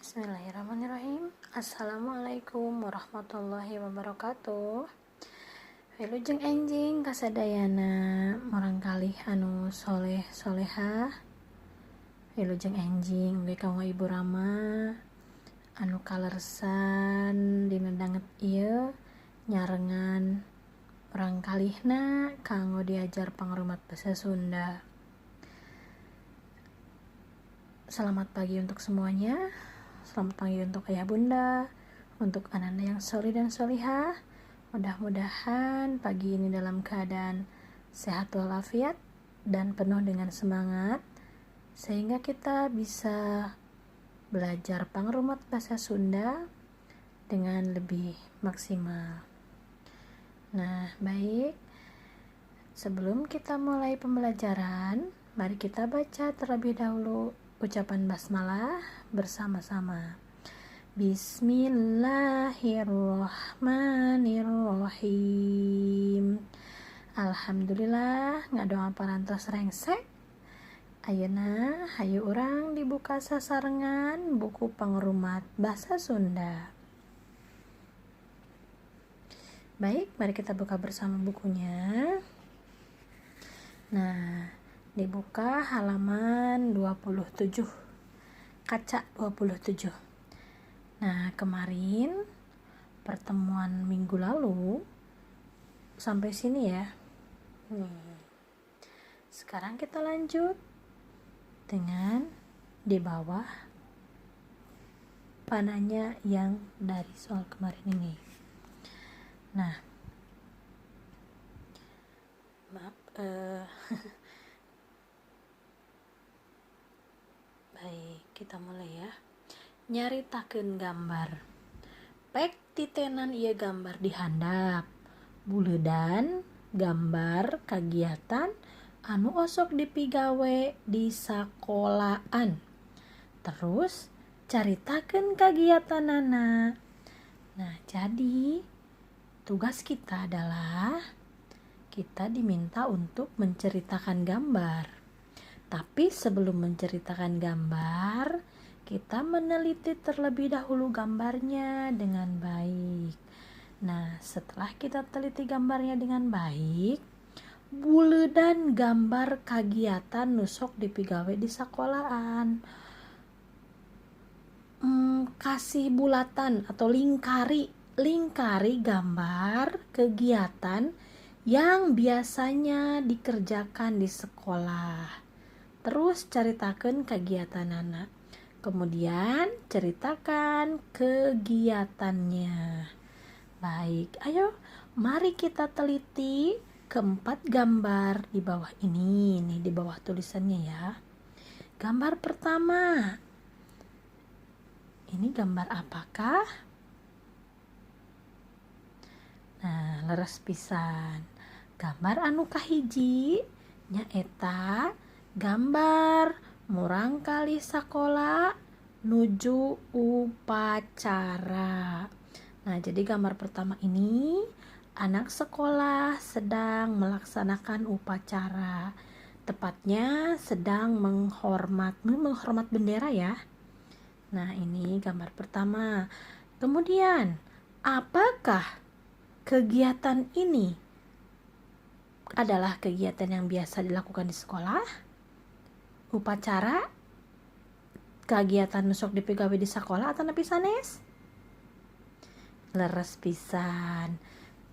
Bismillahirrahmanirrahim. Assalamualaikum warahmatullahi wabarakatuh. Wilujeng enjing kasadayana murangkalih anu soleh soleha. Wilujeng enjing we kaum ibu rama anu kalersan dina danget ieu nyarengan murangkalihna kanggo diajar pangrumat basa Sunda. Selamat pagi untuk semuanya. Selamat pagi untuk ayah bunda, untuk anak-anak yang solih dan solihah. Mudah-mudahan pagi ini dalam keadaan sehat walafiat dan penuh dengan semangat, sehingga kita bisa belajar pangrumat bahasa Sunda dengan lebih maksimal. Nah, baik. Sebelum kita mulai pembelajaran, mari kita baca terlebih dahulu ucapan basmalah bersama-sama. Bismillahirrahmanirrahim. Alhamdulillah ngadoa parantos rengsek. Ayeuna hayu urang dibuka sasarengan buku pangrumat bahasa Sunda. Baik, mari kita buka bersama bukunya. Nah, dibuka halaman 27, kaca 27. Nah, kemarin pertemuan minggu lalu sampai sini ya. Sekarang kita lanjut dengan di bawah panahnya yang dari soal kemarin ini. Nah, maaf, baik, kita mulai ya. Nyaritakeun gambar. Pek titenan ieu gambar di handap. Buleudan gambar kagiatan anu osok dipigawe di sakolaan. Terus caritakeun kagiatanana. Nah, jadi tugas kita adalah kita diminta untuk menceritakan gambar. Tapi sebelum menceritakan gambar, kita meneliti terlebih dahulu gambarnya dengan baik. Nah, setelah kita teliti gambarnya dengan baik, buleudan gambar kagiatan nusok dipigawe di sekolahan. Kasih bulatan atau lingkari gambar kegiatan yang biasanya dikerjakan di sekolah. Terus caritakeun kegiatanana. Kemudian ceritakan kegiatannya. Baik, ayo mari kita teliti keempat gambar di bawah ini. Nih di bawah tulisannya ya. Gambar pertama. Ini gambar apakah? Nah, leres pisan. Gambar anu kahiji nyaeta gambar murangkalih sakola nuju upacara. Nah, jadi gambar pertama ini anak sekolah sedang melaksanakan upacara. Tepatnya sedang menghormat bendera ya. Nah, ini gambar pertama. Kemudian, apakah kegiatan ini adalah kegiatan yang biasa dilakukan di sekolah? Upacara? Kegiatan nusok dipigawe di sekolah atau nepi sanes? Leres pisan.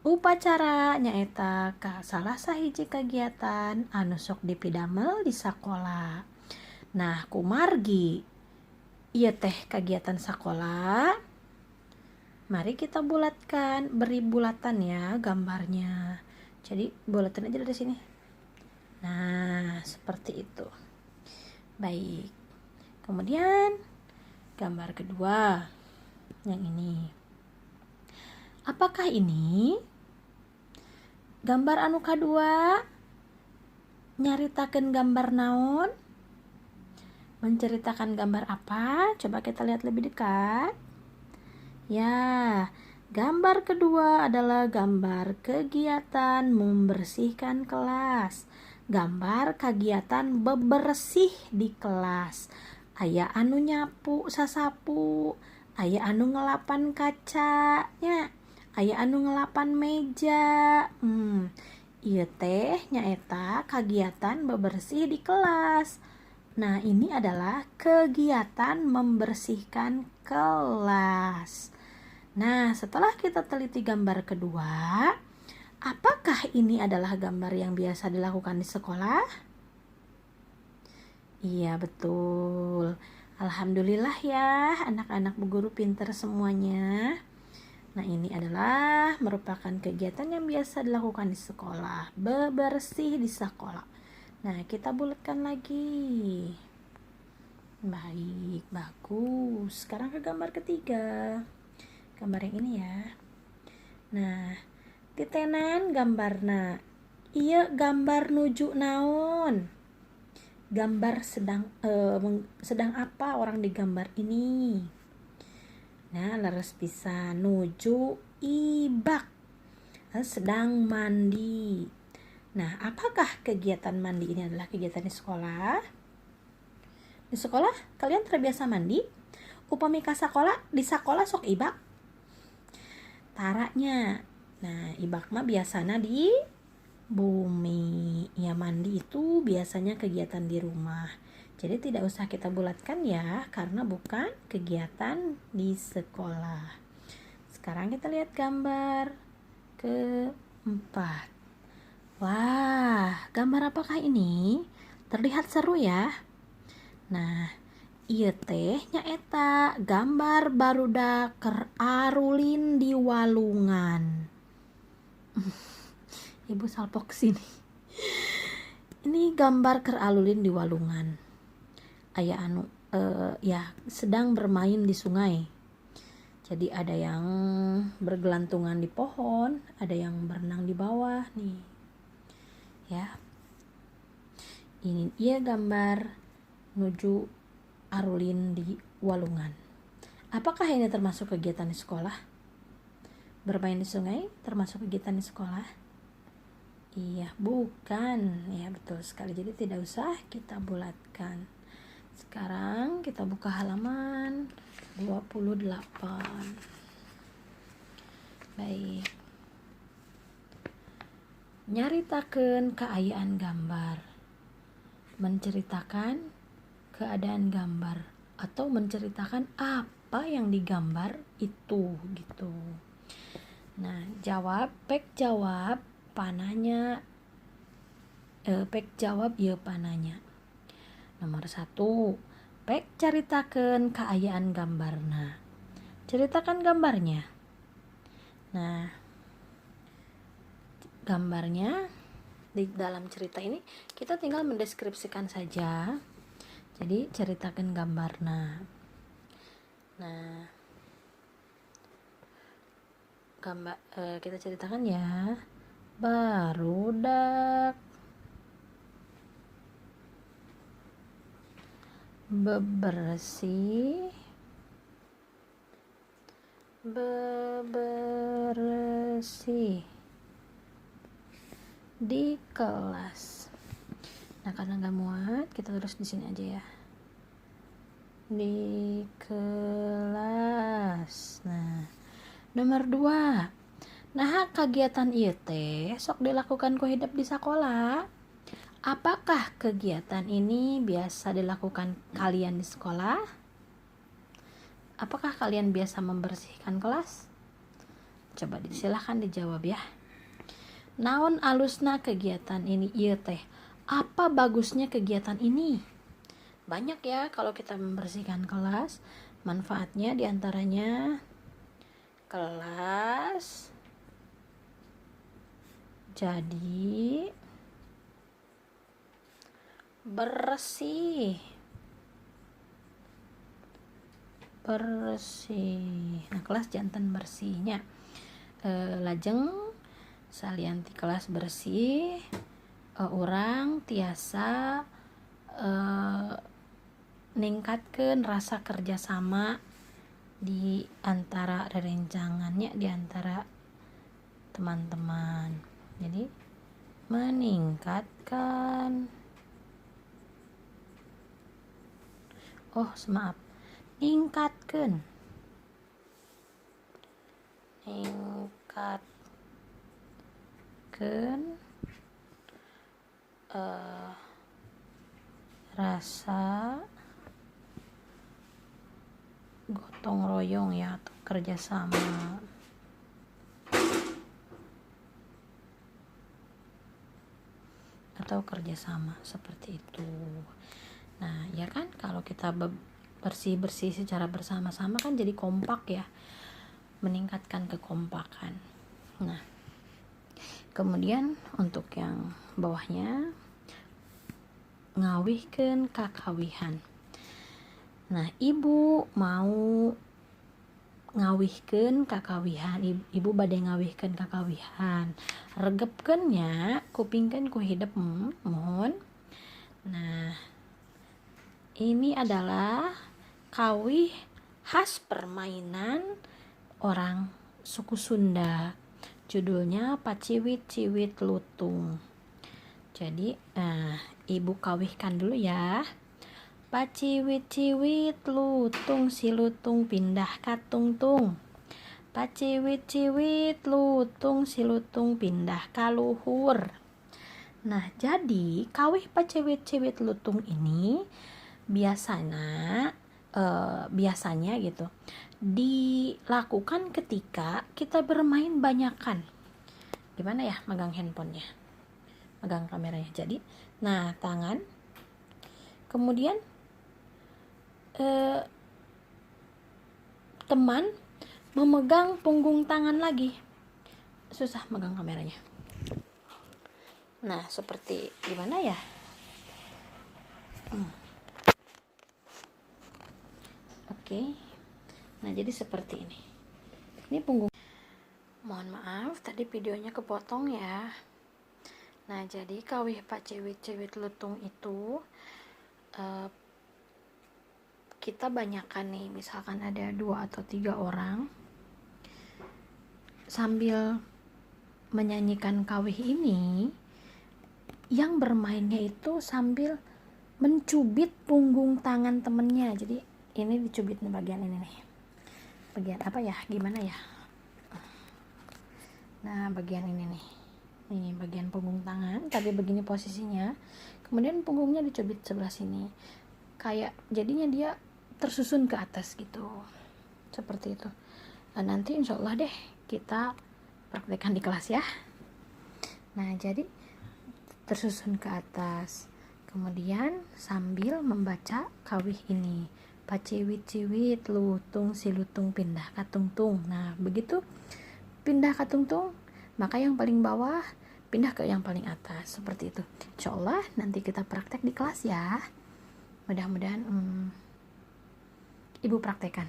Upacara nyaeta salah sahiji kegiatan anu sok dipidamel di sekolah. Nah, kumargi ieu teh kegiatan sekolah. Mari kita bulatkan, beri bulatan ya gambarnya. Jadi bulatan aja dari sini. Nah, seperti itu. Baik. Kemudian gambar kedua yang ini. Apakah ini gambar anu kadua nyaritakeun gambar naon? Menceritakan gambar apa? Coba kita lihat lebih dekat. Ya, gambar kedua adalah gambar kegiatan membersihkan kelas. Gambar kegiatan bebersih di kelas. aya anu nyapu sasapu, aya anu ngelapan kacanya, aya anu ngelapan meja. Ieu teh nyaeta kagiatan bebersih di kelas. Nah, ini adalah kegiatan membersihkan kelas. Nah, setelah kita teliti gambar kedua, apakah ini adalah gambar yang biasa dilakukan di sekolah? Iya, betul. Alhamdulillah ya, anak-anak Bu Guru pinter semuanya. Nah, ini adalah merupakan kegiatan yang biasa dilakukan di sekolah, bebersih di sekolah. Nah, kita bulatkan lagi. Baik, bagus. Sekarang ke gambar ketiga. Gambar yang ini ya. Nah, titenan gambarna. Iya, gambar nuju naon. Gambar sedang apa orang di gambar ini? Nah, leres bisa nuju ibak, sedang mandi. Nah, apakah kegiatan mandi ini adalah kegiatan di sekolah? Di sekolah kalian terbiasa mandi? Upami ka sakola, di sakola sok ibak? Taranya. Nah, ibak mah biasana di bumi. Ya, mandi itu biasanya kegiatan di rumah. Jadi tidak usah kita bulatkan ya, karena bukan kegiatan di sekolah. Sekarang kita lihat gambar keempat. Wah, gambar apakah ini? Terlihat seru ya. Nah, ieu teh nyaeta gambar barudak keur arulin di walungan. Ibu salpok sini. Ini gambar keur arulin di walungan. Aya anu ya sedang bermain di sungai. Jadi ada yang bergelantungan di pohon, ada yang berenang di bawah nih. Ya. Ini dia gambar nuju arulin di walungan. Apakah ini termasuk kegiatan di sekolah? Bermain di sungai termasuk kegiatan di sekolah? Iya, bukan. Ya, betul sekali. Jadi tidak usah kita bulatkan. Sekarang kita buka halaman 28. Baik. Nyaritakeun kaayaan gambar. Menceritakan keadaan gambar atau menceritakan apa yang digambar itu gitu. Nah, pek jawab pananya. Pek jawab ieu pananya. Nomor 1, pek caritakeun kaayaan gambarna. Ceritakan gambarnya. Nah, gambarnya di dalam cerita ini kita tinggal mendeskripsikan saja. Jadi ceritakan gambarna. Nah, kita ceritakan ya. Barudak bebersih di kelas. Nah, karena nggak muat, kita tulis di sini aja ya. Di kelas. Nah, nomor 2. Nah, kegiatan ieu teh sok dilakukan ku hidup di sekolah. Apakah kegiatan ini biasa dilakukan kalian di sekolah? Apakah kalian biasa membersihkan kelas? Coba silahkan dijawab ya. Naon alusna kegiatan ini ieu teh? Apa bagusnya kegiatan ini? Banyak ya kalau kita membersihkan kelas. Manfaatnya diantaranya kelas jadi bersih. Nah, kelas jantan bersihnya. Lajeng salianti kelas bersih, orang tiasa ningkatkeun rasa kerjasama di antara rerencangannya, di antara teman-teman. Jadi meningkatkan maaf, ningkatkeun rasa gotong royong ya, atau kerjasama. Seperti itu. Nah ya kan, kalau kita bersih secara bersama-sama kan jadi kompak ya, meningkatkan kekompakan. Nah kemudian untuk yang bawahnya, ngawihkeun kakawihan. Nah ibu mau ngawihkeun kakawihan, ibu bade ngawihkeun kakawihan, regepkeun nya kupingkeun ku hidep mohon. Nah ini adalah kawih khas permainan orang suku Sunda, judulnya Paciwit-ciwit lutung. Jadi ibu kawihkan dulu ya. Paciwit-ciwit lutung, si lutung pindah ka tungtung. Paciwit-ciwit lutung, si lutung pindah ka luhur. Nah jadi kawih paciwit-ciwit lutung ini biasanya gitu dilakukan ketika kita bermain banyakan. Gimana ya megang handphonenya, megang kameranya. Jadi nah tangan, kemudian teman memegang punggung tangan lagi. Susah megang kameranya. Nah seperti gimana ya? Oke. Nah jadi seperti ini. Ini punggung. Mohon maaf tadi videonya kepotong ya. Nah jadi kawih paciwit-ciwit lutung itu kita banyakan nih, misalkan ada 2 atau 3 orang, sambil menyanyikan kawih ini, yang bermainnya itu sambil mencubit punggung tangan temennya. Jadi ini dicubit nih, bagian ini nih, bagian apa ya, gimana ya, nah bagian ini nih, ini bagian punggung tangan, tapi begini posisinya, kemudian punggungnya dicubit sebelah sini, kayak jadinya dia tersusun ke atas gitu, seperti itu. Nah, nanti insya Allah deh kita praktekkan di kelas ya. Nah jadi tersusun ke atas, kemudian sambil membaca kawih ini, paciwit-ciwit lutung, si lutung pindah ka tungtung. Nah begitu pindah ka tungtung, maka yang paling bawah pindah ke yang paling atas, seperti itu. Insya Allah nanti kita praktek di kelas ya. Mudah-mudahan ibu praktekkan.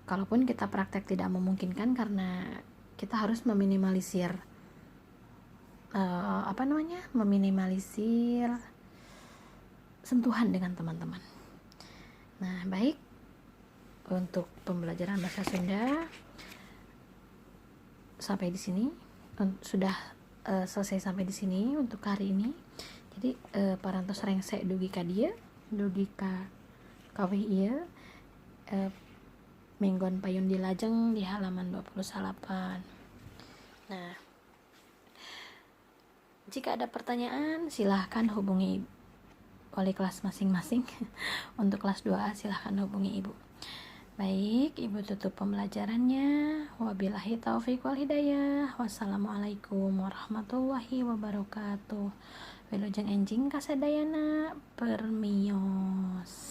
Kalaupun kita praktek tidak memungkinkan karena kita harus meminimalisir meminimalisir sentuhan dengan teman-teman. Nah baik, untuk pembelajaran bahasa Sunda sampai di sini, sudah selesai sampai di sini untuk hari ini. Jadi parantos rengsek dugi ka dieu, dugi ka kawih ieu, minggon payun dilajeng di halaman 28. Nah jika ada pertanyaan silahkan hubungi wali kelas masing-masing. Untuk kelas 2A silahkan hubungi ibu. Baik, ibu tutup pembelajarannya. Wabillahi taufiq wal hidayah. Wassalamualaikum warahmatullahi wabarakatuh. Wilujeng enjing kasadayana permios.